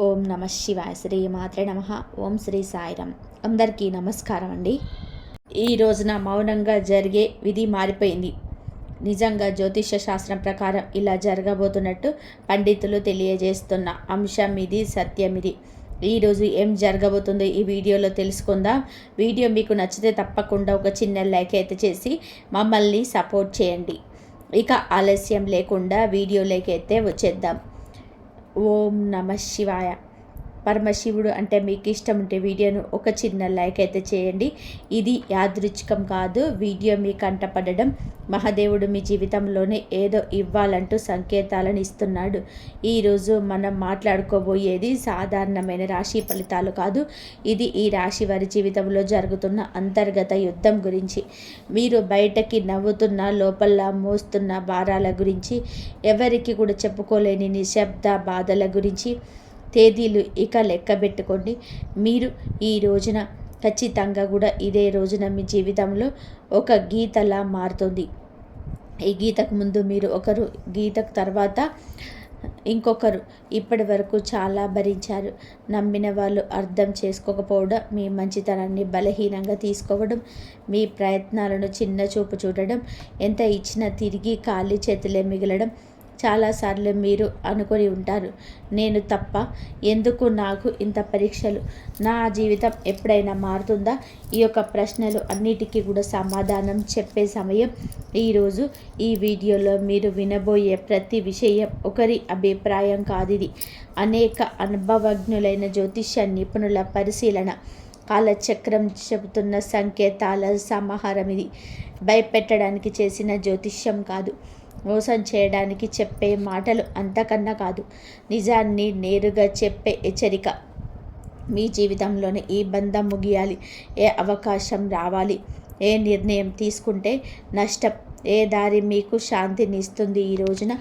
ఓం నమ శివాయ. శ్రీ మాత్రే నమ. ఓం శ్రీ సాయిరామ్. అందరికీ నమస్కారం అండి. ఈ రోజున మౌనంగా జరిగే విధి మారిపోయింది. నిజంగా జ్యోతిష శాస్త్రం ప్రకారం ఇలా జరగబోతున్నట్టు పండితులు తెలియజేస్తున్న అంశం ఇది, సత్యం ఇది. ఈరోజు ఏం జరగబోతుందో ఈ వీడియోలో తెలుసుకుందాం. వీడియో మీకు నచ్చితే తప్పకుండా ఒక చిన్న లైక్ అయితే చేసి మమ్మల్ని సపోర్ట్ చేయండి. ఇక ఆలస్యం లేకుండా వీడియోలోకి అయితే వచ్చేద్దాం. ఓం నమ శివాయ. పరమశివుడు అంటే మీకు ఇష్టం ఉంటే వీడియోను ఒక చిన్న లైక్ అయితే చేయండి. ఇది యాదృచ్ఛికం కాదు. వీడియో మీ కంటపడడం మహాదేవుడు మీ జీవితంలోనే ఏదో ఇవ్వాలంటూ సంకేతాలను ఇస్తున్నాడు. ఈరోజు మనం మాట్లాడుకోబోయేది సాధారణమైన రాశి ఫలితాలు కాదు. ఇది ఈ రాశి వారి జీవితంలో జరుగుతున్న అంతర్గత యుద్ధం గురించి. మీరు బయటకి నవ్వుతున్న లోపల మోస్తున్న భారాల గురించి, ఎవరికి కూడా చెప్పుకోలేని నిశ్శబ్ద బాధల గురించి. తేదీలు ఇక లెక్క పెట్టుకోండి. మీరు ఈ రోజున ఖచ్చితంగా కూడా ఇదే రోజున మీ జీవితంలో ఒక గీతలా మారుతుంది. ఈ గీతకు ముందు మీరు ఒకరు, గీతకు తర్వాత ఇంకొకరు. ఇప్పటి వరకు చాలా భరించారు. నమ్మిన వాళ్ళు అర్థం చేసుకోకపోవడం, మీ మంచితనాన్ని బలహీనంగా తీసుకోవడం, మీ ప్రయత్నాలను చిన్న చూపు చూడడం, ఎంత ఇచ్చినా తిరిగి ఖాళీ చేతులే మిగలడం. చాలాసార్లు మీరు అనుకొని ఉంటారు, నేను తప్ప, ఎందుకు నాకు ఇంత పరీక్షలు, నా జీవితం ఎప్పుడైనా మారుతుందా? ఈ యొక్క ప్రశ్నలు అన్నిటికీ కూడా సమాధానం చెప్పే సమయం ఈరోజు. ఈ వీడియోలో మీరు వినబోయే ప్రతి విషయం ఒకరి అభిప్రాయం కాదిది. అనేక అనుభవజ్ఞులైన జ్యోతిష్య నిపుణుల పరిశీలన, కాలచక్రం చెబుతున్న సంకేతాల సమాహారం ఇది. భయపెట్టడానికి చేసిన జ్యోతిష్యం కాదు, మోసం చేయడానికి చెప్పే మాటలు అంతకన్నా కాదు, నిజాన్ని నేరుగా చెప్పే హెచ్చరిక. మీ జీవితంలోనే ఈ బంధం ముగియాలి, ఏ అవకాశం రావాలి, ఏ నిర్ణయం తీసుకుంటే నష్టం, ఏ దారి మీకు శాంతిని ఇస్తుంది, ఈ రోజున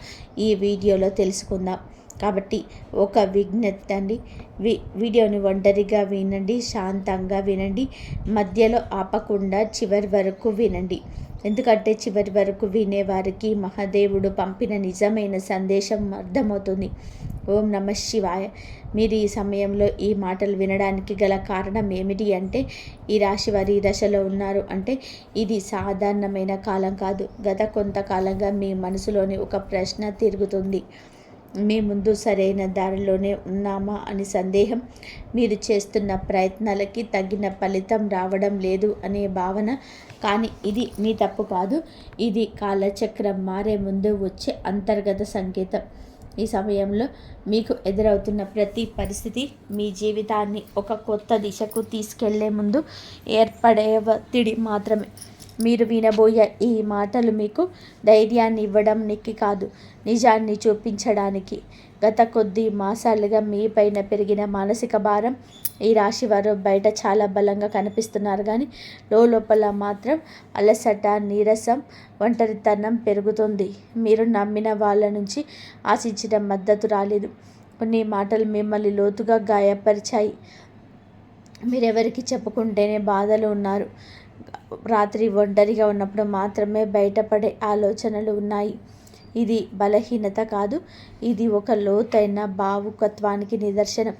ఈ వీడియోలో తెలుసుకుందాం. కాబట్టి ఒక విజ్ఞప్తి అండి, వీడియోని ఒంటరిగా వినండి, శాంతంగా వినండి, మధ్యలో ఆపకుండా చివరి వరకు వినండి. ఎందుకంటే చివరి వరకు వినేవారికి మహాదేవుడు పంపిన నిజమైన సందేశం అర్థమవుతుంది. ఓం నమ శివాయ. మీరు ఈ సమయంలో ఈ మాటలు వినడానికి గల కారణం ఏమిటి అంటే, ఈ రాశి వారి దశలో ఉన్నారు అంటే ఇది సాధారణమైన కాలం కాదు. గత కొంతకాలంగా మీ మనసులోని ఒక ప్రశ్న తిరుగుతుంది. మీ ముందు సరైన దారిలోనే ఉన్నామా అని సందేహం, మీరు చేస్తున్న ప్రయత్నాలకి తగిన ఫలితం రావడం లేదు అనే భావన. కానీ ఇది మీ తప్పు కాదు, ఇది కాలచక్రం మారే ముందు వచ్చే అంతర్గత సంకేతం. ఈ సమయంలో మీకు ఎదురవుతున్న ప్రతి పరిస్థితి మీ జీవితాన్ని ఒక కొత్త దిశకు తీసుకెళ్లే ముందు ఏర్పడే ఒత్తిడి మాత్రమే. మీరు వినబోయే ఈ మాటలు మీకు ధైర్యాన్ని ఇవ్వడానికి కాదు, నిజాన్ని చూపించడానికి. గత కొద్ది మాసాలుగా మీ పైన పెరిగిన మానసిక భారం. ఈ రాశి వారు బయట చాలా బలంగా కనిపిస్తున్నారు, కానీ లోపల మాత్రం అలసట, నీరసం, ఒంటరితనం పెరుగుతుంది. మీరు నమ్మిన వాళ్ళ నుంచి ఆశించిన మద్దతు రాలేదు. కొన్ని మాటలు మిమ్మల్ని లోతుగా గాయపరిచాయి. మీరెవరికి చెప్పుకుంటేనే బాధలు ఉన్నారు. రాత్రి ఒంటరిగా ఉన్నప్పుడు మాత్రమే బయటపడే ఆలోచనలు ఉన్నాయి. ఇది బలహీనత కాదు, ఇది ఒక లోతైన భావుకత్వానికి నిదర్శనం.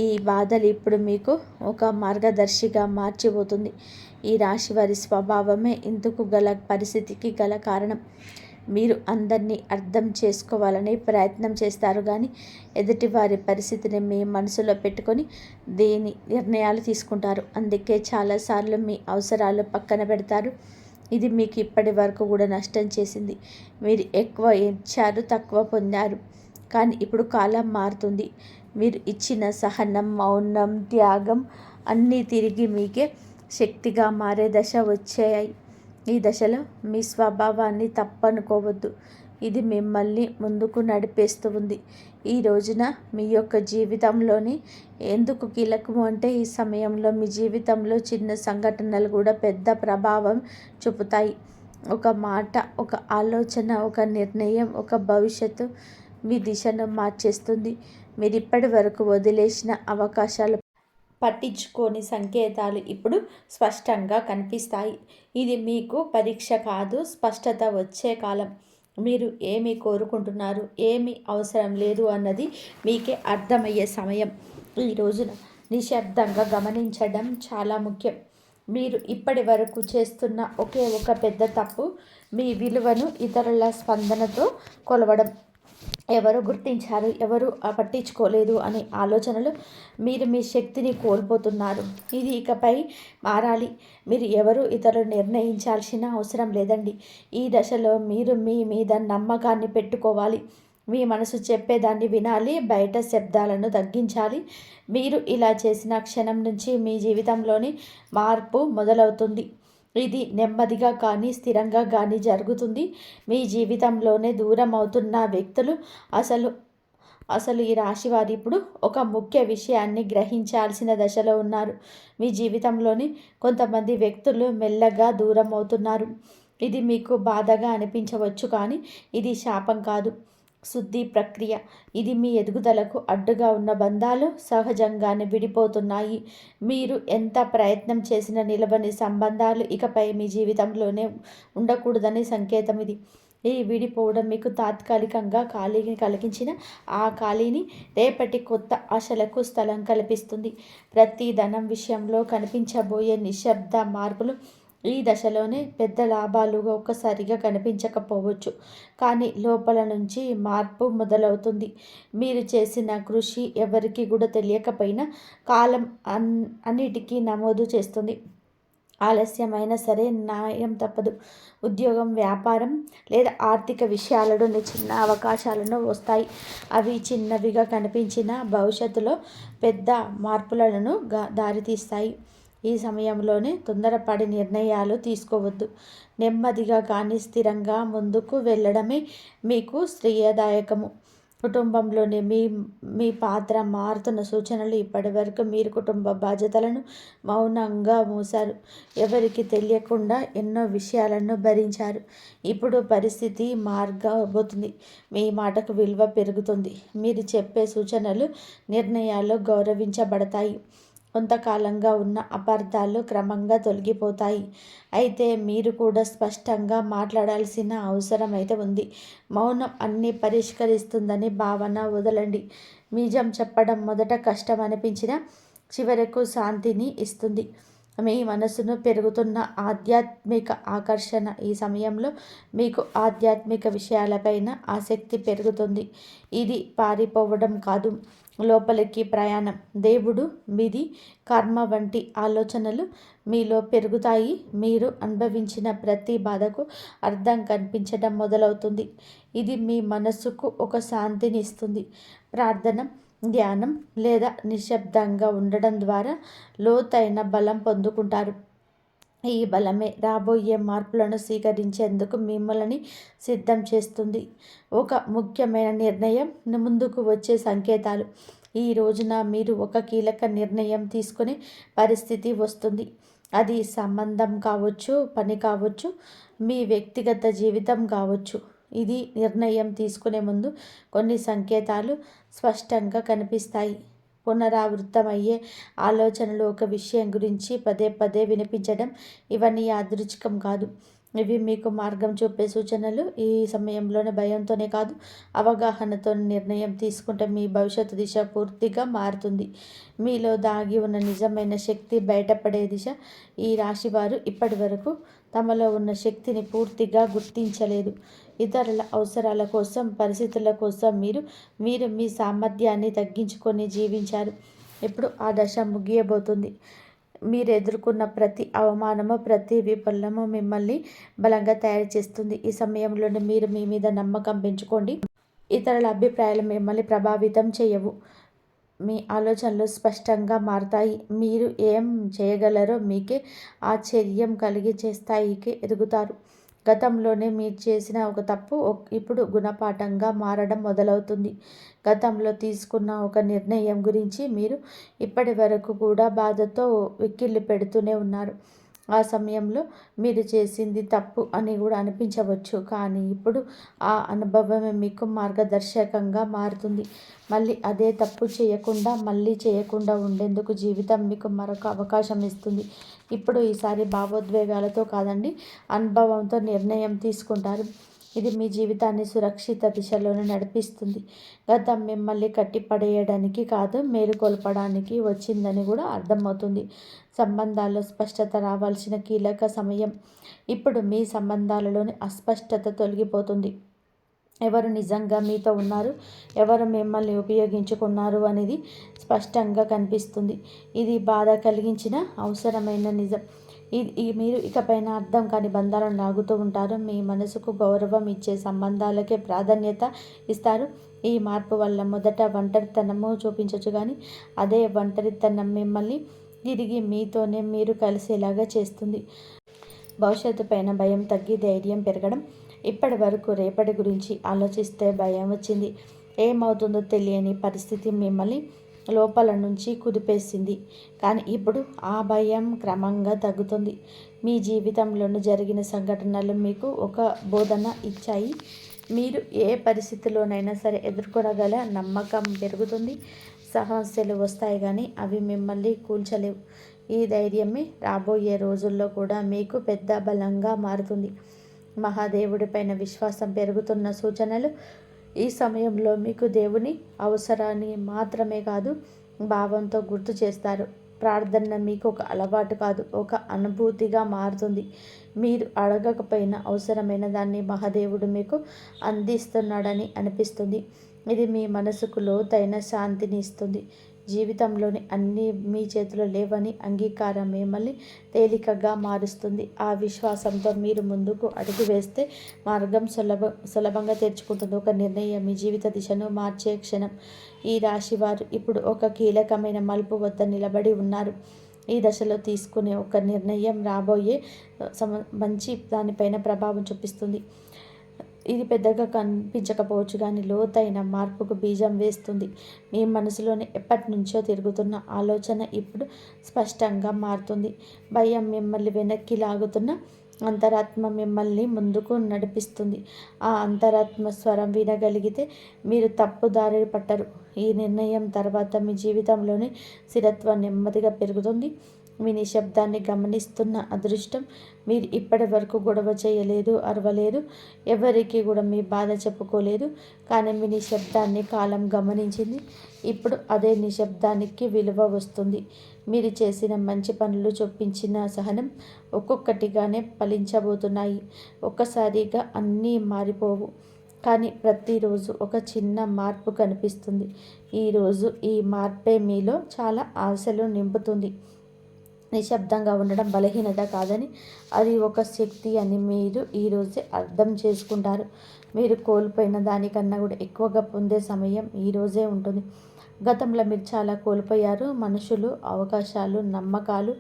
ఈ బాధలు ఇప్పుడు మీకు ఒక మార్గదర్శిగా మార్చిపోతుంది. ఈ రాశి వారి స్వభావమే ఇందుకు గల పరిస్థితికి గల కారణం. మీరు అందరినీ అర్థం చేసుకోవాలని ప్రయత్నం చేస్తారు, కానీ ఎదుటివారి పరిస్థితిని మీ మనసులో పెట్టుకొని దేని నిర్ణయాలు తీసుకుంటారు. అందుకే చాలాసార్లు మీ అవసరాలు పక్కన పెడతారు. ఇది మీకు ఇప్పటి వరకు కూడా నష్టం చేసింది. మీరు ఎక్కువ ఇచ్చారు, తక్కువ పొందారు. కానీ ఇప్పుడు కాలం మారుతుంది. మీరు ఇచ్చిన సహనం, మౌనం, త్యాగం అన్నీ తిరిగి మీకే శక్తిగా మారే దశ వచ్చాయి. ఈ దశలో మీ స్వభావాన్ని తప్పనుకోవద్దు, ఇది మిమ్మల్ని ముందుకు నడిపేస్తూ ఉంది. ఈ రోజున మీ యొక్క జీవితంలోని ఎందుకు కీలకము అంటే, ఈ సమయంలో మీ జీవితంలో చిన్న సంఘటనలు కూడా పెద్ద ప్రభావం చూపుతాయి. ఒక మాట, ఒక ఆలోచన, ఒక నిర్ణయం, ఒక భవిష్యత్తు మీ దిశను మార్చేస్తుంది. మీరు ఇప్పటి వరకు వదిలేసిన అవకాశాలు, పట్టించుకోని సంకేతాలు ఇప్పుడు స్పష్టంగా కనిపిస్తాయి. ఇది మీకు పరీక్ష కాదు, స్పష్టత వచ్చే కాలం. మీరు ఏమి కోరుకుంటున్నారు, ఏమి అవసరం లేదు అన్నది మీకే అర్థమయ్యే సమయం. ఈ రోజున నిశ్శబ్దంగా గమనించడం చాలా ముఖ్యం. మీరు ఇప్పటి వరకు చేస్తున్న ఒకే ఒక పెద్ద తప్పు మీ విలువను ఇతరుల స్పందనతో కొలవడం. ఎవరు గుర్తించారు, ఎవరు పట్టించుకోలేదు అనే ఆలోచనలు మీరు మీ శక్తిని కోల్పోతున్నారు. ఇది ఇకపై మారాలి. మీరు ఎవరు ఇతరులు నిర్ణయించాల్సిన అవసరం లేదండి. ఈ దశలో మీరు మీ మీద నమ్మకాన్ని పెట్టుకోవాలి. మీ మనసు చెప్పేదాన్ని వినాలి, బయట శబ్దాలను తగ్గించాలి. మీరు ఇలా చేసిన క్షణం నుంచి మీ జీవితంలోని మార్పు మొదలవుతుంది. ఇది నెమ్మదిగా కానీ స్థిరంగా కానీ జరుగుతుంది. మీ జీవితంలోనే దూరం అవుతున్న వ్యక్తులు అసలు అసలు ఈ రాశి వారు ఇప్పుడు ఒక ముఖ్య విషయాన్ని గ్రహించాల్సిన దశలో ఉన్నారు. మీ జీవితంలోని కొంతమంది వ్యక్తులు మెల్లగా దూరం అవుతున్నారు. ఇది మీకు బాధగా అనిపించవచ్చు, కానీ ఇది శాపం కాదు, శుద్ధి ప్రక్రియ. ఇది మీ ఎదుగుదలకు అడ్డుగా ఉన్న బంధాలు సహజంగానే విడిపోతున్నాయి. మీరు ఎంత ప్రయత్నం చేసినా నిలవని సంబంధాలు ఇకపై మీ జీవితంలోనే ఉండకూడదని సంకేతం ఇది. ఈ విడిపోవడం మీకు తాత్కాలికంగా ఖాళీని కలిగించిన ఆ ఖాళీని రేపటి కొత్త ఆశలకు స్థలం కల్పిస్తుంది. ప్రతి ధనం విషయంలో కనిపించబోయే నిశ్శబ్ద మార్పులు ఈ దశలోనే పెద్ద లాభాలుగా ఒక్కసారిగా కనిపించకపోవచ్చు, కానీ లోపల నుంచి మార్పు మొదలవుతుంది. మీరు చేసిన కృషి ఎవరికి కూడా తెలియకపోయినా కాలం అన్నిటికీ నమోదు చేస్తుంది. ఆలస్యమైనా సరే న్యాయం తప్పదు. ఉద్యోగం, వ్యాపారం లేదా ఆర్థిక విషయాలలో చిన్న అవకాశాలను వస్తాయి. అవి చిన్నవిగా కనిపించిన భవిష్యత్తులో పెద్ద మార్పులను దారితీస్తాయి. ఈ సమయంలోనే తొందరపడి నిర్ణయాలు తీసుకోవద్దు. నెమ్మదిగా కానీ స్థిరంగా ముందుకు వెళ్ళడమే మీకు శ్రేయదాయకము. కుటుంబంలోని మీ పాత్ర మారుతున్న సూచనలు. ఇప్పటి వరకు మీరు కుటుంబ బాధ్యతలను మౌనంగా మూశారు. ఎవరికి తెలియకుండా ఎన్నో విషయాలను భరించారు. ఇప్పుడు పరిస్థితి మారబోతుంది. మీ మాటకు విలువ పెరుగుతుంది. మీరు చెప్పే సూచనలు, నిర్ణయాలు గౌరవించబడతాయి. కొంతకాలంగా ఉన్న అపార్థాలు క్రమంగా తొలగిపోతాయి. అయితే మీరు కూడా స్పష్టంగా మాట్లాడాల్సిన అవసరం అయితే ఉంది. మౌనం అన్నీ పరిష్కరిస్తుందని భావన వదలండి. నిజం చెప్పడం మొదట కష్టం అనిపించినా చివరకు శాంతిని ఇస్తుంది. మీ మనసును పెరుగుతున్న ఆధ్యాత్మిక ఆకర్షణ. ఈ సమయంలో మీకు ఆధ్యాత్మిక విషయాలపైన ఆసక్తి పెరుగుతుంది. ఇది పారిపోవడం కాదు, లోపలికి ప్రయాణం. దేవుడు, విధి, కర్మ వంటి ఆలోచనలు మీలో పెరుగుతాయి. మీరు అనుభవించిన ప్రతి బాధకు అర్థం కనిపించడం మొదలవుతుంది. ఇది మీ మనసుకు ఒక శాంతిని ఇస్తుంది. ప్రార్థన, ధ్యానం లేదా నిశ్శబ్దంగా ఉండడం ద్వారా లోతైన బలం పొందుకుంటారు. ఈ బలమే రాబోయే మార్పులను స్వీకరించేందుకు మిమ్మల్ని సిద్ధం చేస్తుంది. ఒక ముఖ్యమైన నిర్ణయం ముందుకు వచ్చే సంకేతాలు. ఈ రోజున మీరు ఒక కీలక నిర్ణయం తీసుకునే పరిస్థితి వస్తుంది. అది సంబంధం కావచ్చు, పని కావచ్చు, మీ వ్యక్తిగత జీవితం కావచ్చు. ఇది నిర్ణయం తీసుకునే ముందు కొన్ని సంకేతాలు స్పష్టంగా కనిపిస్తాయి. పునరావృతమయ్యే ఆలోచనలు, ఒక విషయం గురించి పదే పదే వినిపించడం, ఇవన్నీ యాదృచ్ఛికం కాదు. ఇవి మీకు మార్గం చూపే సూచనలు. ఈ సమయంలోనే భయంతోనే కాదు, అవగాహనతో నిర్ణయం తీసుకుంటే మీ భవిష్యత్తు దిశ పూర్తిగా మారుతుంది. మీలో దాగి ఉన్న నిజమైన శక్తి బయటపడే దిశ. ఈ రాశివారు ఇప్పటి వరకు తమలో ఉన్న శక్తిని పూర్తిగా గుర్తించలేదు. ఇతరుల అవసరాల కోసం, పరిస్థితుల కోసం మీరు మీ సామర్థ్యాన్ని తగ్గించుకొని జీవించారు. ఇప్పుడు ఆ దశ ముగియబోతుంది. మీరు ఎదుర్కొన్న ప్రతి అవమానము, ప్రతి విఫలము మిమ్మల్ని బలంగా తయారు చేస్తుంది. ఈ సమయంలోనే మీరు మీ మీద నమ్మకం పెంచుకోండి. ఇతరుల అభిప్రాయాలు మిమ్మల్ని ప్రభావితం చేయవు. మీ ఆలోచనలు స్పష్టంగా మారుతాయి. మీరు ఏం చేయగలరో మీకే ఆశ్చర్యం కలిగించే స్థాయికి ఎదుగుతారు. గతంలోనే మీరు చేసిన ఒక తప్పు ఇప్పుడు గుణపాఠంగా మారడం మొదలవుతుంది. గతంలో తీసుకున్న ఒక నిర్ణయం గురించి మీరు ఇప్పటి వరకు కూడా బాధతో వెక్కిళ్ళు పెడుతూనే ఉన్నారు. ఆ సమయంలో మీరు చేసింది తప్పు అని కూడా అనిపించవచ్చు, కానీ ఇప్పుడు ఆ అనుభవమే మీకు మార్గదర్శకంగా మారుతుంది. మళ్ళీ అదే తప్పు చేయకుండా ఉండేందుకు జీవితం మీకు మరొక అవకాశం ఇస్తుంది. ఇప్పుడు ఈసారి భావోద్వేగాలతో కాదండి, అనుభవంతో నిర్ణయం తీసుకుంటారు. ఇది మీ జీవితాన్ని సురక్షిత దిశలోనే నడిపిస్తుంది. గతం మిమ్మల్ని కట్టిపడేయడానికి కాదు, మేలుకొల్పడానికి వచ్చిందని కూడా అర్థమవుతుంది. సంబంధాల్లో స్పష్టత రావాల్సిన కీలక సమయం. ఇప్పుడు మీ సంబంధాలలోని అస్పష్టత తొలగిపోతుంది. ఎవరు నిజంగా మీతో ఉన్నారు, ఎవరు మిమ్మల్ని ఉపయోగించుకున్నారు అనేది స్పష్టంగా కనిపిస్తుంది. ఇది బాధ కలిగించిన అవసరమైన నిజం. మీరు ఇకపైన అర్థం కాని బంధాలను లాగుతూ ఉంటారు. మీ మనసుకు గౌరవం ఇచ్చే సంబంధాలకే ప్రాధాన్యత ఇస్తారు. ఈ మార్పు వల్ల మొదట ఒంటరితనము చూపించవచ్చు, కానీ అదే ఒంటరితనం మిమ్మల్ని తిరిగి మీతోనే మీరు కలిసేలాగా చేస్తుంది. భవిష్యత్తు పైన భయం తగ్గి ధైర్యం పెరగడం. ఇప్పటి వరకు రేపటి గురించి ఆలోచిస్తే భయం వచ్చింది. ఏమవుతుందో తెలియని పరిస్థితి మిమ్మల్ని లోపల నుంచి కుదిపేసింది. కానీ ఇప్పుడు ఆ భయం క్రమంగా తగ్గుతుంది. మీ జీవితంలోనూ జరిగిన సంఘటనలు మీకు ఒక బోధన ఇచ్చాయి. మీరు ఏ పరిస్థితిలోనైనా సరే ఎదుర్కొనగల నమ్మకం పెరుగుతుంది. సమస్యలు వస్తాయి కానీ అవి మిమ్మల్ని కూల్చలేవు. ఈ ధైర్యమే రాబోయే రోజుల్లో కూడా మీకు పెద్ద బలంగా మారుతుంది. మహాదేవుడిపైన విశ్వాసం పెరుగుతున్న సూచనలు. ఈ సమయంలో మీకు దేవుని అవసరాన్ని మాత్రమే కాదు, భావంతో గుర్తు చేస్తారు. ప్రార్థన మీకు ఒక అలవాటు కాదు, ఒక అనుభూతిగా మారుతుంది. మీరు అడగకపోయినా అవసరమైన దాన్ని మహాదేవుడు మీకు అందిస్తున్నాడని అనిపిస్తుంది. ఇది మీ మనసుకు లోతైన శాంతిని ఇస్తుంది. జీవితంలోని అన్నీ మీ చేతిలో లేవని అంగీకారం మిమ్మల్ని తేలికగా మారుస్తుంది. ఆ విశ్వాసంతో మీరు ముందుకు అడుగు వేస్తే మార్గం సులభంగా తెరుచుకుంటుంది. ఒక నిర్ణయం మీ జీవిత దిశను మార్చే క్షణం. ఈ రాశివారు ఇప్పుడు ఒక కీలకమైన మలుపు వద్ద నిలబడి ఉన్నారు. ఈ దశలో తీసుకునే ఒక నిర్ణయం రాబోయే మంచి దానిపైన ప్రభావం చూపిస్తుంది. ఇది పెద్దగా కనిపించకపోవచ్చు, కానీ లోతైన మార్పుకు బీజం వేస్తుంది. మీ మనసులోని ఎప్పటి నుంచో తిరుగుతున్న ఆలోచన ఇప్పుడు స్పష్టంగా మారుతుంది. భయం మిమ్మల్ని వెనక్కి లాగుతున్న అంతరాత్మ మిమ్మల్ని ముందుకు నడిపిస్తుంది. ఆ అంతరాత్మ స్వరం వినగలిగితే మీరు తప్పుదారి పట్టరు. ఈ నిర్ణయం తర్వాత మీ జీవితంలోని స్థిరత్వం నెమ్మదిగా పెరుగుతుంది. మీ నిశ్శబ్దాన్ని గమనిస్తున్న అదృష్టం. మీరు ఇప్పటి వరకు గొడవ చేయలేదు, అరవలేదు, ఎవరికి కూడా మీ బాధ చెప్పుకోలేదు. కానీ మీ నిశ్శబ్దాన్ని కాలం గమనించింది. ఇప్పుడు అదే నిశ్శబ్దానికి విలువ వస్తుంది. మీరు చేసిన మంచి పనులు, చూపించిన సహనం ఒక్కొక్కటిగానే ఫలించబోతున్నాయి. ఒక్కసారిగా అన్నీ మారిపోవు, కానీ ప్రతిరోజు ఒక చిన్న మార్పు కనిపిస్తుంది. ఈరోజు ఈ మార్పే మీలో చాలా ఆశలు నింపుతుంది. నిశ్శబ్దంగా ఉండడం బలహీనత కాదని, అది ఒక శక్తి అని మీరు ఈరోజే అర్థం చేసుకుంటారు. మీరు కోల్పోయిన దానికన్నా కూడా ఎక్కువగా పొందే సమయం ఈరోజే ఉంటుంది. గతంలో మీరు చాలా కోల్పోయారు. మనుషులు, అవకాశాలు, నమ్మకాలు.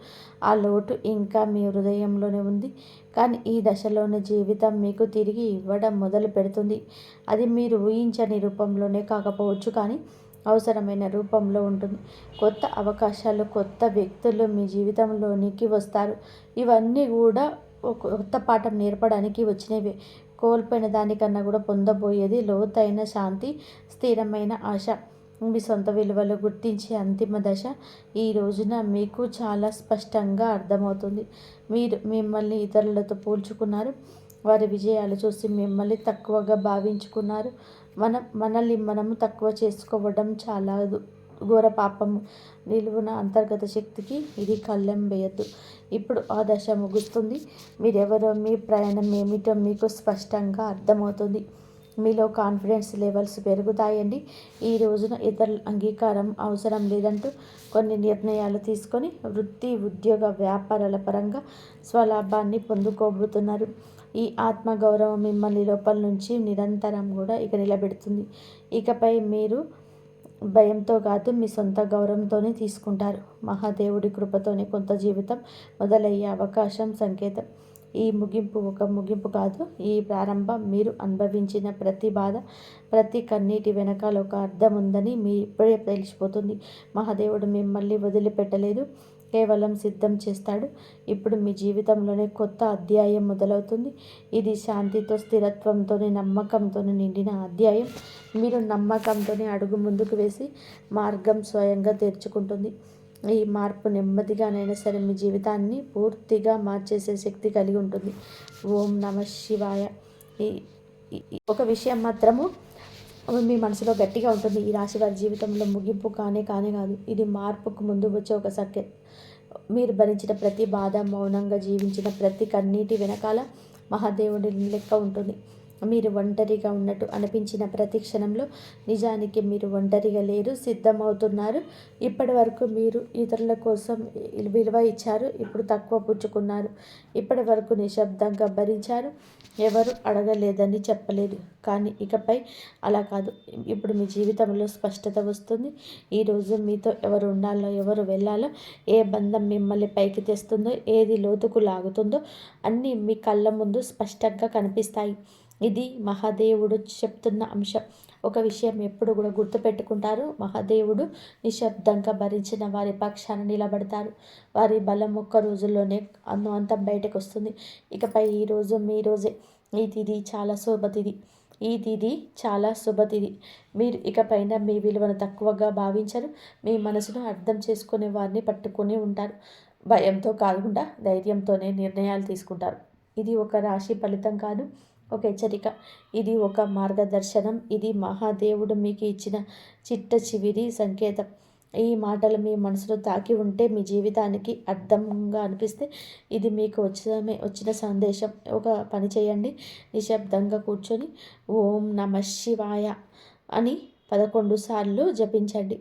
ఆ లోటు ఇంకా మీ హృదయంలోనే ఉంది. కానీ ఈ దశలోనే జీవితం మీకు తిరిగి ఇవ్వడం మొదలు పెడుతుంది. అది మీరు ఊహించని రూపంలోనే కాకపోవచ్చు, కానీ అవసరమైన రూపంలో ఉంటుంది. కొత్త అవకాశాలు, కొత్త వ్యక్తులు మీ జీవితంలోనికి వస్తారు. ఇవన్నీ కూడా ఒక కొత్త పాఠం నేర్పడానికి వచ్చినవి. కోల్పోయిన దానికన్నా కూడా పొందబోయేది లోతైన శాంతి, స్థిరమైన ఆశ. మీ సొంత విలువలు గుర్తించే అంతిమ దశ ఈ రోజున మీకు చాలా స్పష్టంగా అర్థమవుతుంది. మీరు మిమ్మల్ని ఇతరులతో పోల్చుకున్నారు. వారి విజయాలు చూసి మిమ్మల్ని తక్కువగా భావించుకున్నారు. మనల్ని మనము తక్కువ చేసుకోవడం చాలా ఘోర పాపము. నిలువున అంతర్గత శక్తికి ఇది కళ్ళెం వేయద్దు. ఇప్పుడు ఆ దశ ముగుస్తుంది. మీరెవరో, మీ ప్రయాణం ఏమిటో మీకు స్పష్టంగా అర్థమవుతుంది. మీలో కాన్ఫిడెన్స్ లెవెల్స్ పెరుగుతాయండి. ఈ రోజున ఇతరుల అంగీకారం అవసరం లేదంటూ కొన్ని నిర్ణయాలు తీసుకొని వృత్తి, ఉద్యోగ, వ్యాపారాల పరంగా స్వలాభాన్ని పొందుకోబోతున్నారు. ఈ ఆత్మగౌరవం మిమ్మల్ని లోపల నుంచి నిరంతరం కూడా నిలబెడుతుంది. ఇకపై మీరు భయంతో కాదు, మీ సొంత గౌరవంతోనే తీసుకుంటారు. మహాదేవుడి కృపతోనే కొంత జీవితం మొదలయ్యే అవకాశం సంకేతం. ఈ ముగింపు ఒక ముగింపు కాదు, ఈ ప్రారంభం. మీరు అనుభవించిన ప్రతి బాధ, ప్రతి కన్నీటి వెనకాల ఒక అర్థం ఉందని మీ ఇప్పుడే తెలిసిపోతుంది. మహాదేవుడు మిమ్మల్ని వదిలిపెట్టలేదు, కేవలం సిద్ధం చేస్తాడు. ఇప్పుడు మీ జీవితంలోనే కొత్త అధ్యాయం మొదలవుతుంది. ఇది శాంతితో, స్థిరత్వంతో, నమ్మకంతో నిండిన అధ్యాయం. మీరు నమ్మకంతోనే అడుగు ముందుకు వేసి మార్గం స్వయంగా తెరుచుకుంటుంది. ఈ మార్పు నెమ్మదిగానైనా సరే మీ జీవితాన్ని పూర్తిగా మార్చేసే శక్తి కలిగి ఉంటుంది. ఓం నమ శివాయ. ఒక విషయం మాత్రము మీ మనసులో గట్టిగా ఉంటుంది. ఈ రాశి వారి జీవితంలో ముగింపు కానే కాదు. ఇది మార్పుకు ముందు వచ్చే ఒక సత్యం. మీరు భరించిన ప్రతి బాధ, మౌనంగా జీవించిన ప్రతి కన్నీటి వెనకాల మహాదేవుడి లెక్క ఉంటుంది. మీరు ఒంటరిగా ఉన్నట్టు అనిపించిన ప్రతి క్షణంలో నిజానికి మీరు ఒంటరిగా లేరు, సిద్ధమవుతున్నారు. ఇప్పటి వరకు మీరు ఇతరుల కోసం విలువ ఇచ్చారు, ఇప్పుడు తక్కువ పుచ్చుకున్నారు. ఇప్పటి వరకు నిశ్శబ్దంగా భరించారు, ఎవరు అడగలేదని చెప్పలేదు. కానీ ఇకపై అలా కాదు. ఇప్పుడు మీ జీవితంలో స్పష్టత వస్తుంది. ఈరోజు మీతో ఎవరు ఉండాలో, ఎవరు వెళ్ళాలో, ఏ బంధం మిమ్మల్ని పైకి తెస్తుందో, ఏది లోతుకు లాగుతుందో అన్నీ మీ కళ్ళ ముందు స్పష్టంగా కనిపిస్తాయి. ఇది మహాదేవుడు చెప్తున్న అంశం. ఒక విషయం ఎప్పుడు కూడా గుర్తుపెట్టుకుంటారు. మహాదేవుడు నిశ్శబ్దంగా భరించిన వారి పక్షాన నిలబడతారు. వారి బలం ఒక్క రోజుల్లోనే అంతం బయటకు వస్తుంది. ఇకపై ఈరోజు మీ రోజే. ఈ తిథి చాలా శుభతిథి. ఈ తిథి చాలా శుభతిథి. మీరు ఇకపైన మీ విలువను తక్కువగా భావించరు. మీ మనసును అర్థం చేసుకునే వారిని పట్టుకొని ఉంటారు. భయంతో కాకుండా ధైర్యంతోనే నిర్ణయాలు తీసుకుంటారు. ఇది ఒక రాశి ఫలితం కాదు, ఒక హెచ్చరిక. ఇది ఒక మార్గదర్శనం. ఇది మహాదేవుడు మీకు ఇచ్చిన చిట్ట చివరి సంకేతం. ఈ మాటలు మీ మనసులో తాకి ఉంటే, మీ జీవితానికి అర్థంగా అనిపిస్తే, ఇది మీకు వచ్చిన సందేశం. ఒక పని చేయండి. నిశ్శబ్దంగా కూర్చొని ఓం నమ శివాయ అని 11 సార్లు జపించండి.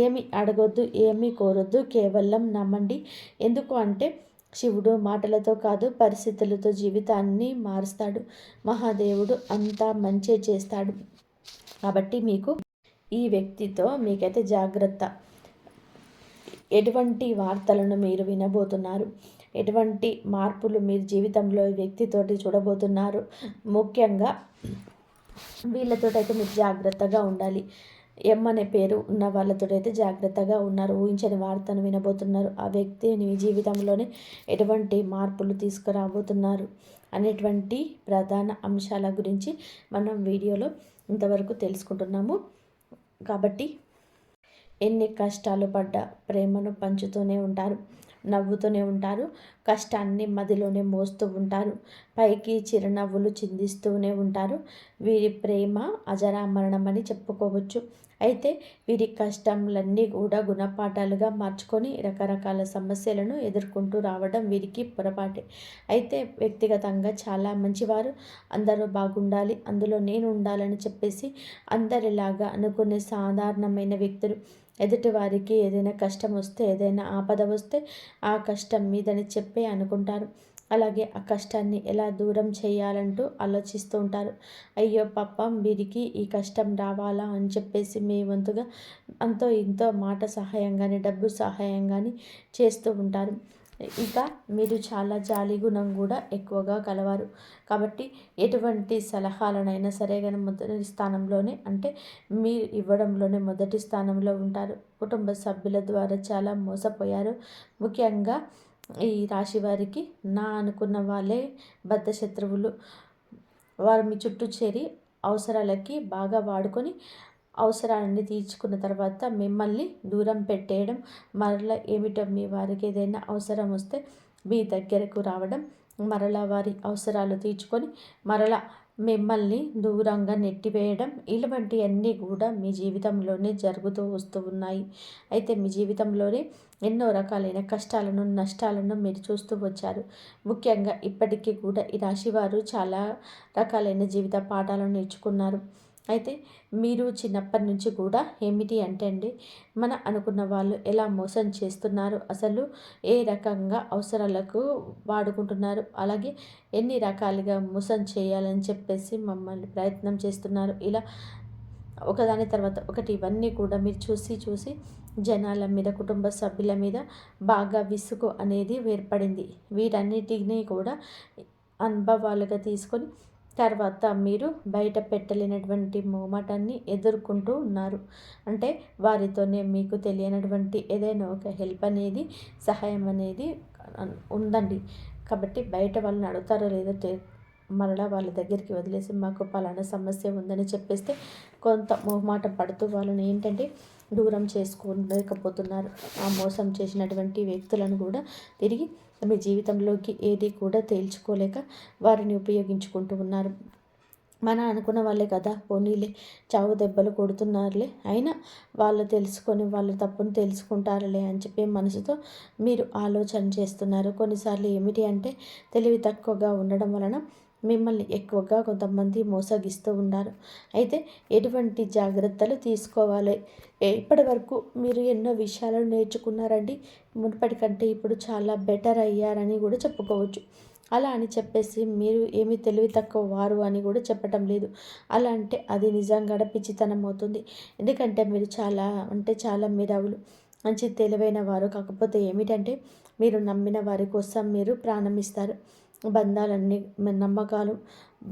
ఏమి అడగొద్దు, ఏమీ కోరొద్దు, కేవలం నమ్మండి. ఎందుకు అంటే శివుడు మాటలతో కాదు, పరిస్థితులతో జీవితాన్ని మారుస్తాడు. మహాదేవుడు అంతా మంచే చేస్తాడు. కాబట్టి మీకు ఈ వ్యక్తితో మీకైతే జాగ్రత్త. ఎటువంటి వార్తలను మీరు వినబోతున్నారు, ఎటువంటి మార్పులు మీరు జీవితంలో ఈ వ్యక్తితోటి చూడబోతున్నారు. ముఖ్యంగా వీళ్ళతోటైతే మీరు జాగ్రత్తగా ఉండాలి. ఎం అనే పేరు ఉన్న వాళ్ళతోటైతే జాగ్రత్తగా ఉన్నారు. ఊహించని వార్తను వినబోతున్నారు. ఆ వ్యక్తి మీ జీవితంలోనే ఎటువంటి మార్పులు తీసుకురాబోతున్నారు అనేటువంటి ప్రధాన అంశాల గురించి మనం వీడియోలో ఇంతవరకు తెలుసుకుంటున్నాము. కాబట్టి ఎన్ని కష్టాలు పడ్డా ప్రేమను పంచుతూనే ఉంటారు, నవ్వుతూనే ఉంటారు, కష్టాన్ని మదిలోనే మోస్తూ ఉంటారు, పైకి చిరునవ్వులు చిందిస్తూనే ఉంటారు. వీరి ప్రేమ అజరామరణమని చెప్పుకోవచ్చు. అయితే వీరి కష్టములన్నీ కూడా గుణపాఠాలుగా మార్చుకొని రకరకాల సమస్యలను ఎదుర్కొంటూ రావడం వీరికి పొరపాటే. అయితే వ్యక్తిగతంగా చాలా మంచివారు. అందరూ బాగుండాలి, అందులో నేను ఉండాలని చెప్పేసి అందరిలాగా అనుకునే సాధారణమైన వ్యక్తులు. ఎదుటివారికి ఏదైనా కష్టం వస్తే, ఏదైనా ఆపద వస్తే ఆ కష్టం మీదని చెప్పే అనుకుంటారు. అలాగే ఆ కష్టాన్ని ఎలా దూరం చేయాలంటూ ఆలోచిస్తూ ఉంటారు. అయ్యో పాపం వీరికి ఈ కష్టం రావాలా అని చెప్పేసి మీ వంతుగా అంతో ఇంతో మాట సహాయం కానీ, డబ్బు సహాయం కానీ చేస్తూ ఉంటారు. ఇక మీరు చాలా జాలి గుణం కూడా ఎక్కువగా కలవారు. కాబట్టి ఎటువంటి సలహాలనైనా సరే కానీ మొదటి స్థానంలోనే, అంటే మీరు ఇవ్వడంలోనే మొదటి స్థానంలో ఉంటారు. కుటుంబ సభ్యుల ద్వారా చాలా మోసపోయారు. ముఖ్యంగా ఈ రాశి వారికి నా అనుకున్న వాళ్ళే బద్ధ శత్రువులు. వారు మీ చుట్టూ చేరి అవసరాలకి బాగా వాడుకొని అవసరాలన్నీ తీర్చుకున్న తర్వాత మిమ్మల్ని దూరం పెట్టేయడం, మరలా ఏమిటో మీ వారికి ఏదైనా అవసరం వస్తే మీ దగ్గరకు రావడం, మరలా వారి అవసరాలు తీర్చుకొని మరలా మిమ్మల్ని దూరంగా నెట్టివేయడం, ఇలాంటివన్నీ కూడా మీ జీవితంలోనే జరుగుతూ వస్తూ ఉన్నాయి. అయితే మీ జీవితంలోనే ఎన్నో రకాలైన కష్టాలను, నష్టాలను మీరు చూస్తూ వచ్చారు. ముఖ్యంగా ఇప్పటికీ కూడా ఈ రాశివారు చాలా రకాలైన జీవిత పాఠాలను నేర్చుకున్నారు. అయితే మీరు చిన్నప్పటి నుంచి కూడా ఏమిటి అంటే అండి, మన అనుకున్న వాళ్ళు ఎలా మోసం చేస్తున్నారు, అసలు ఏ రకంగా అవసరాలకు వాడుకుంటున్నారు, అలాగే ఎన్ని రకాలుగా మోసం చేయాలని చెప్పేసి మమ్మల్ని ప్రయత్నం చేస్తున్నారు. ఇలా ఒకదాని తర్వాత ఒకటి ఇవన్నీ కూడా మీరు చూసి జనాల మీద, కుటుంబ సభ్యుల మీద బాగా విసుగు అనేది ఏర్పడింది. వీటన్నిటినీ కూడా అనుభవాలుగా తీసుకొని తర్వాత మీరు బయట పెట్టలేనటువంటి మోమాటాన్ని ఎదుర్కొంటూ ఉన్నారు. అంటే వారితోనే మీకు తెలియనటువంటి ఏదైనా ఒక హెల్ప్ అనేది, సహాయం అనేది ఉందండి. కాబట్టి బయట వాళ్ళని అడుగుతారో లేదో మరలా వాళ్ళ దగ్గరికి వదిలేసి మాకు పలానా సమస్య ఉందని చెప్పేస్తే కొంత మొహమాట పడుతూ వాళ్ళని ఏంటంటే దూరం చేసుకోలేకపోతున్నారు. ఆ మోసం చేసినటువంటి వ్యక్తులను కూడా తిరిగి మీ జీవితంలోకి ఏది కూడా తేల్చుకోలేక వారిని ఉపయోగించుకుంటూ ఉన్నారు. అనుకున్న వాళ్ళే కదా, పోనీలే చావు దెబ్బలు కొడుతున్నారులే, అయినా వాళ్ళు తెలుసుకొని వాళ్ళు తప్పును తెలుసుకుంటారులే అని చెప్పి మనసుతో మీరు ఆలోచన చేస్తున్నారు. కొన్నిసార్లు ఏమిటి అంటే తెలివి తక్కువగా ఉండడం వలన మిమ్మల్ని ఎక్కువగా కొంతమంది మోసగిస్తూ ఉన్నారు. అయితే ఎటువంటి జాగ్రత్తలు తీసుకోవాలి? ఇప్పటి వరకు మీరు ఎన్నో విషయాలను నేర్చుకున్నారండి. మునుపటి కంటే ఇప్పుడు చాలా బెటర్ అయ్యారని కూడా చెప్పుకోవచ్చు. అలా అని చెప్పేసి మీరు ఏమీ తెలివి తక్కువ వారు అని కూడా చెప్పటం లేదు. అలా అంటే అది నిజంగా పిచ్చితనం అవుతుంది. ఎందుకంటే మీరు చాలా అంటే చాలా మేధావులు, మంచి తెలివైన వారు. కాకపోతే ఏమిటంటే మీరు నమ్మిన వారి కోసం మీరు ప్రాణం ఇస్తారు. బంధాలన్నీ నమ్మకాలు,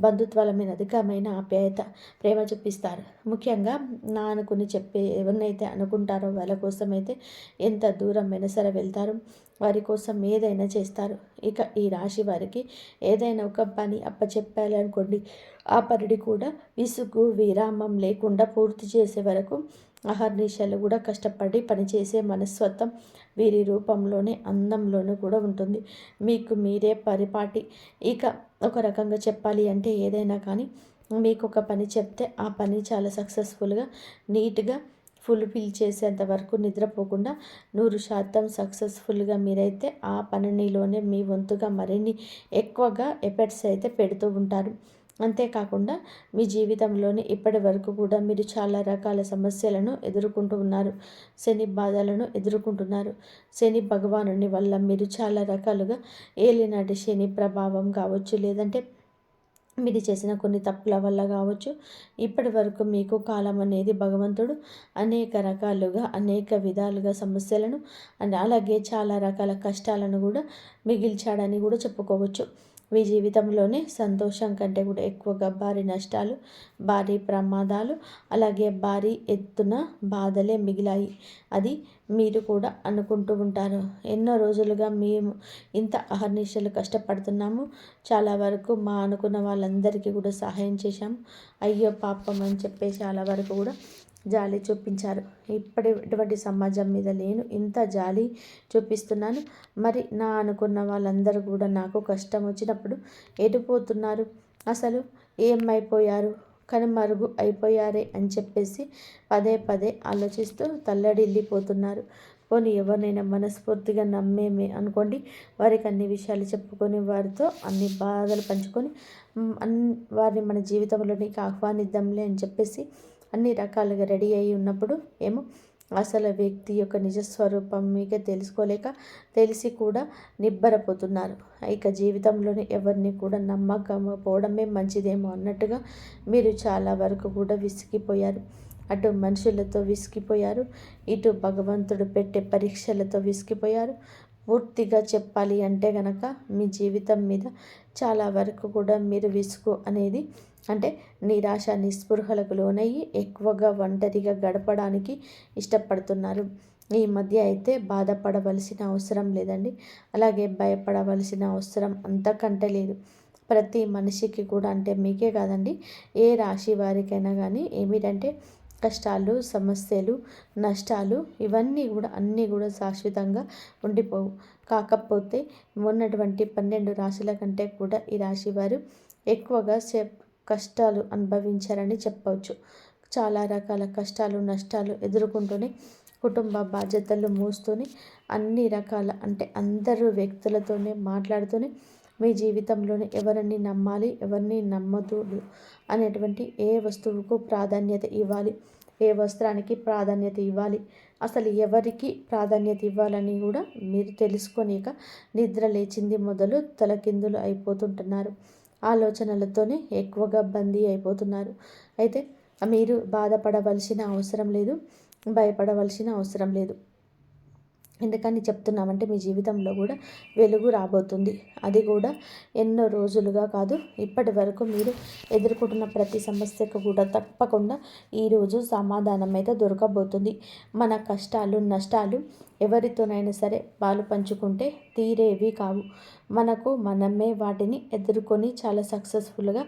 బంధుత్వాల మీద అధికమైన ఆప్యాయత, ప్రేమ చూపిస్తారు. ముఖ్యంగా నా అనుకుని చెప్పే ఎవరినైతే అనుకుంటారో వాళ్ళ కోసం అయితే ఎంత దూరమైనా సరే వెళ్తారు. వారి కోసం ఏదైనా చేస్తారు. ఇక ఈ రాశి వారికి ఏదైనా ఒక పని అప్పచెప్పాలనుకోండి, ఆ పనిని కూడా విసుగు విరామం లేకుండా పూర్తి చేసే వరకు అహర్నిశలు కూడా కష్టపడి పనిచేసే మనస్తత్వం వీరి రూపంలోనే, అందంలోనూ కూడా ఉంటుంది. మీకు మీరే పరిపాటి. ఇక ఒక రకంగా చెప్పాలి అంటే ఏదైనా కానీ మీకు ఒక పని చెప్తే ఆ పని చాలా సక్సెస్ఫుల్గా, నీట్గా ఫుల్ఫిల్ చేసేంత వరకు నిద్రపోకుండా 100% సక్సెస్ఫుల్గా మీరైతే ఆ పనిలోనే మీ వంతుగా మరిన్ని ఎక్కువగా ఎఫర్ట్స్ అయితే పెడుతూ ఉంటారు. అంతేకాకుండా మీ జీవితంలోని ఇప్పటి వరకు కూడా మీరు చాలా రకాల సమస్యలను ఎదుర్కొంటూ ఉన్నారు. శని బాధలను ఎదుర్కొంటున్నారు. శని భగవానుని వల్ల మీరు చాలా రకాలుగా ఏలినాటి శని ప్రభావం కావచ్చు, లేదంటే మీరు చేసిన కొన్ని తప్పుల వల్ల కావచ్చు, ఇప్పటి వరకు మీకు కాలం అనేది భగవంతుడు అనేక రకాలుగా అనేక విధాలుగా సమస్యలను అలాగే చాలా రకాల కష్టాలను కూడా మిగిల్చాడని కూడా చెప్పుకోవచ్చు. మీ జీవితంలోనే సంతోషం కంటే కూడా ఎక్కువగా భారీ నష్టాలు, భారీ ప్రమాదాలు, అలాగే భారీ ఎత్తున బాధలే మిగిలాయి. అది మీరు కూడా అనుకుంటూ ఉంటారు. ఎన్నో రోజులుగా మేము ఇంత అహర్నిశలు కష్టపడుతున్నాము, చాలా వరకు మా అనుకున్న వాళ్ళందరికీ కూడా సహాయం చేశాము, అయ్యో పాపం అని చెప్పేసి చాలా వరకు కూడా జాలి చూపించారు. ఇటువంటి సమాజం మీద నేను ఇంత జాలి చూపిస్తున్నాను. మరి నా అనుకున్న వాళ్ళందరూ కూడా నాకు కష్టం వచ్చినప్పుడు ఎటుపోతున్నారు, అసలు ఏమైపోయారు, కనుమరుగు అయిపోయారే అని చెప్పేసి పదే పదే ఆలోచిస్తూ తల్లడిల్లిపోతున్నారు. పోనీ ఎవరినైనా మనస్ఫూర్తిగా నమ్మేమే అనుకోండి, వారికి అన్ని విషయాలు చెప్పుకొని వారితో అన్ని బాధలు పంచుకొని వారిని మన జీవితంలోనికి ఆహ్వానిద్దాంలే అని చెప్పేసి అన్ని రకాలుగా రెడీ అయి ఉన్నప్పుడు ఏమో అసలు వ్యక్తి యొక్క నిజస్వరూపం మీకే తెలుసుకోలేక తెలిసి కూడా నిబ్బరపోతున్నారు. ఇక జీవితంలోని ఎవరిని కూడా నమ్మకపోవడమే మంచిదేమో అన్నట్టుగా మీరు చాలా వరకు కూడా విసిగిపోయారు. అటు మనుషులతో విసిగిపోయారు, ఇటు భగవంతుడు పెట్టే పరీక్షలతో విసిగిపోయారు. పూర్తిగా చెప్పాలి అంటే గనక మీ జీవితం మీద చాలా వరకు కూడా మీరు విసుగు అనేది అంటే నిరాశ నిస్పృహలకు లోనయ్యి ఎక్కువగా ఒంటరిగా గడపడానికి ఇష్టపడుతున్నారు. ఈ మధ్య అయితే బాధపడవలసిన అవసరం లేదండి, అలాగే భయపడవలసిన అవసరం అంతకంటే లేదు. ప్రతి మనిషికి కూడా అంటే మీకే కాదండి, ఏ రాశి వారికైనా కానీ ఏమిటంటే కష్టాలు, సమస్యలు, నష్టాలు ఇవన్నీ కూడా అన్నీ కూడా శాశ్వతంగా ఉండిపోవు. కాకపోతే ఉన్నటువంటి 12 రాశుల కంటే కూడా ఈ రాశి వారు ఎక్కువగా కష్టాలు అనుభవించారని చెప్పవచ్చు. చాలా రకాల కష్టాలు, నష్టాలు ఎదుర్కొంటూనే కుటుంబ బాధ్యతలు మోస్తూనే అన్ని రకాల అంటే అందరూ వ్యక్తులతోనే మాట్లాడుతూనే మీ జీవితంలోనే ఎవరిని నమ్మాలి, ఎవరిని నమ్మదు అనేటువంటి ఏ వస్తువుకు ప్రాధాన్యత ఇవ్వాలి, ఏ వస్త్రానికి ప్రాధాన్యత ఇవ్వాలి, అసలు ఎవరికి ప్రాధాన్యత ఇవ్వాలని కూడా మీరు తెలుసుకోలేక నిద్ర లేచింది మొదలు తలకిందులు అయిపోతుంటున్నారు. ఆలోచనలతోనే ఎక్కువగా బందీ అయిపోతున్నారు. అయితే మీరు బాధపడవలసిన అవసరం లేదు, భయపడవలసిన అవసరం లేదు. ఎందుకని చెప్తున్నామంటే మీ జీవితంలో కూడా వెలుగు రాబోతుంది. అది కూడా ఎన్నో రోజులుగా కాదు, ఇప్పటి వరకు మీరు ఎదుర్కొంటున్న ప్రతి సమస్యకు కూడా తప్పకుండా ఈరోజు సమాధానం అయితే దొరకబోతుంది. మన కష్టాలు, నష్టాలు ఎవరితోనైనా సరే పాలు పంచుకుంటే తీరేవి కావు. మనకు మనమే వాటిని ఎదుర్కొని చాలా సక్సెస్ఫుల్గా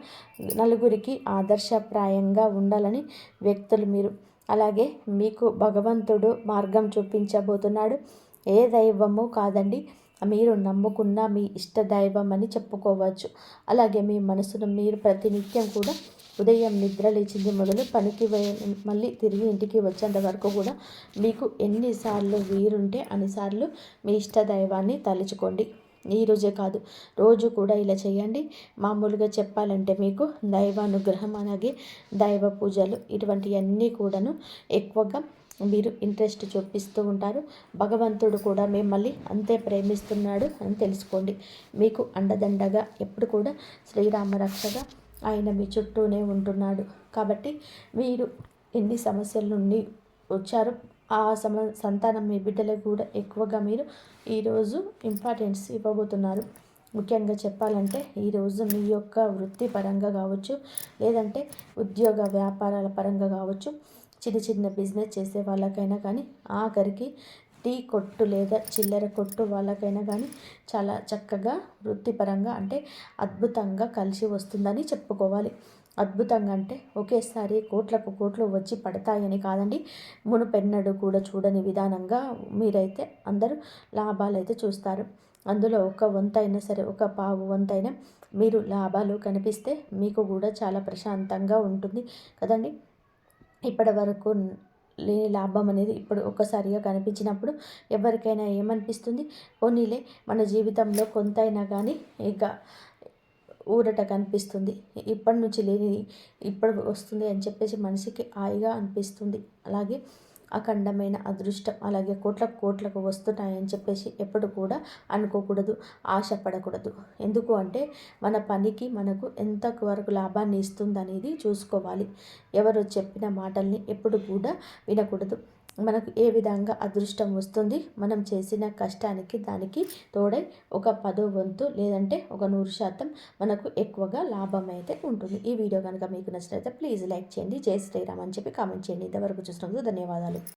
నలుగురికి ఆదర్శప్రాయంగా ఉండాలని వ్యక్తులు మీరు. అలాగే మీకు భగవంతుడు మార్గం చూపించబోతున్నాడు. ఏ దైవము కాదండి, మీరు నమ్ముకున్న మీ ఇష్ట దైవం అని చెప్పుకోవచ్చు. అలాగే మీ మనసును మీరు ప్రతినిత్యం కూడా ఉదయం నిద్ర లేచింది మొదలు పనికి మళ్ళీ తిరిగి ఇంటికి వచ్చేంత వరకు కూడా మీకు ఎన్నిసార్లు వీరుంటే అన్నిసార్లు మీ ఇష్ట దైవాన్ని తలుచుకోండి. ఈరోజే కాదు, రోజు కూడా ఇలా చేయండి. మామూలుగా చెప్పాలంటే మీకు దైవానుగ్రహం అలాగే దైవ పూజలు ఇటువంటివన్నీ కూడాను ఎక్కువగా మీరు ఇంట్రెస్ట్ చూపిస్తూ ఉంటారు. భగవంతుడు కూడా మిమ్మల్ని అంతే ప్రేమిస్తున్నాడు అని తెలుసుకోండి. మీకు అండదండగా ఎప్పుడు కూడా శ్రీరామ రక్షగా ఆయన మీ చుట్టూనే ఉంటున్నాడు. కాబట్టి మీరు ఎన్ని సమస్యల నుండి వచ్చారో ఆ సంతానం మీ బిడ్డలకు కూడా ఎక్కువగా మీరు ఈరోజు ఇంపార్టెన్స్ ఇవ్వబోతున్నారు. ముఖ్యంగా చెప్పాలంటే ఈరోజు మీ యొక్క వృత్తి పరంగా కావచ్చు, లేదంటే ఉద్యోగ వ్యాపారాల పరంగా కావచ్చు, చిన్న చిన్న బిజినెస్ చేసే వాళ్ళకైనా కానీ, ఆఖరికి టీ కొట్టు లేదా చిల్లర కొట్టు వాళ్ళకైనా కానీ చాలా చక్కగా వృత్తిపరంగా అంటే అద్భుతంగా కలిసి వస్తుందని చెప్పుకోవాలి. అద్భుతంగా అంటే ఒకేసారి కోట్లకు కోట్లు వచ్చి పడతాయని కాదండి. మునుపెన్నడు కూడా చూడని విధానంగా మీరైతే అందరూ లాభాలైతే చూస్తారు. అందులో ఒక వంతైనా సరే, ఒక పావు వంతైనా మీరు లాభాలు కనిపిస్తే మీకు కూడా చాలా ప్రశాంతంగా ఉంటుంది కదండి. ఇప్పటి వరకు లేని లాభం అనేది ఇప్పుడు ఒక్కసారిగా కనిపించినప్పుడు ఎవరికైనా ఏమనిపిస్తుంది? పోనీలే మన జీవితంలో కొంతైనా కానీ ఇక ఊరట కనిపిస్తుంది. ఇప్పటి నుంచి లేని ఇప్పుడు వస్తుంది అని చెప్పేసి మనిషికి హాయిగా అనిపిస్తుంది. అలాగే అఖండమైన అదృష్టం అలాగే కోట్లకు వస్తున్నాయని చెప్పేసి ఎప్పుడు కూడా అనుకోకూడదు, ఆశపడకూడదు. ఎందుకు అంటే మన పనికి మనకు ఎంతవరకు లాభాన్ని ఇస్తుందనేది చూసుకోవాలి. ఎవరు చెప్పిన మాటల్ని ఎప్పుడు కూడా వినకూడదు. మనకు ఏ విధంగా అదృష్టం వస్తుంది? మనం చేసిన కష్టానికి దానికి తోడై ఒక 10వ వంతు లేదంటే ఒక 100% మనకు ఎక్కువగా లాభం అయితే ఉంటుంది. ఈ వీడియో కనుక మీకు నచ్చినట్లయితే ప్లీజ్ లైక్ చేయండి. జై శ్రీరామ్ అని చెప్పి కామెంట్ చేయండి. ఇంతవరకు చూసినందుకు ధన్యవాదాలు.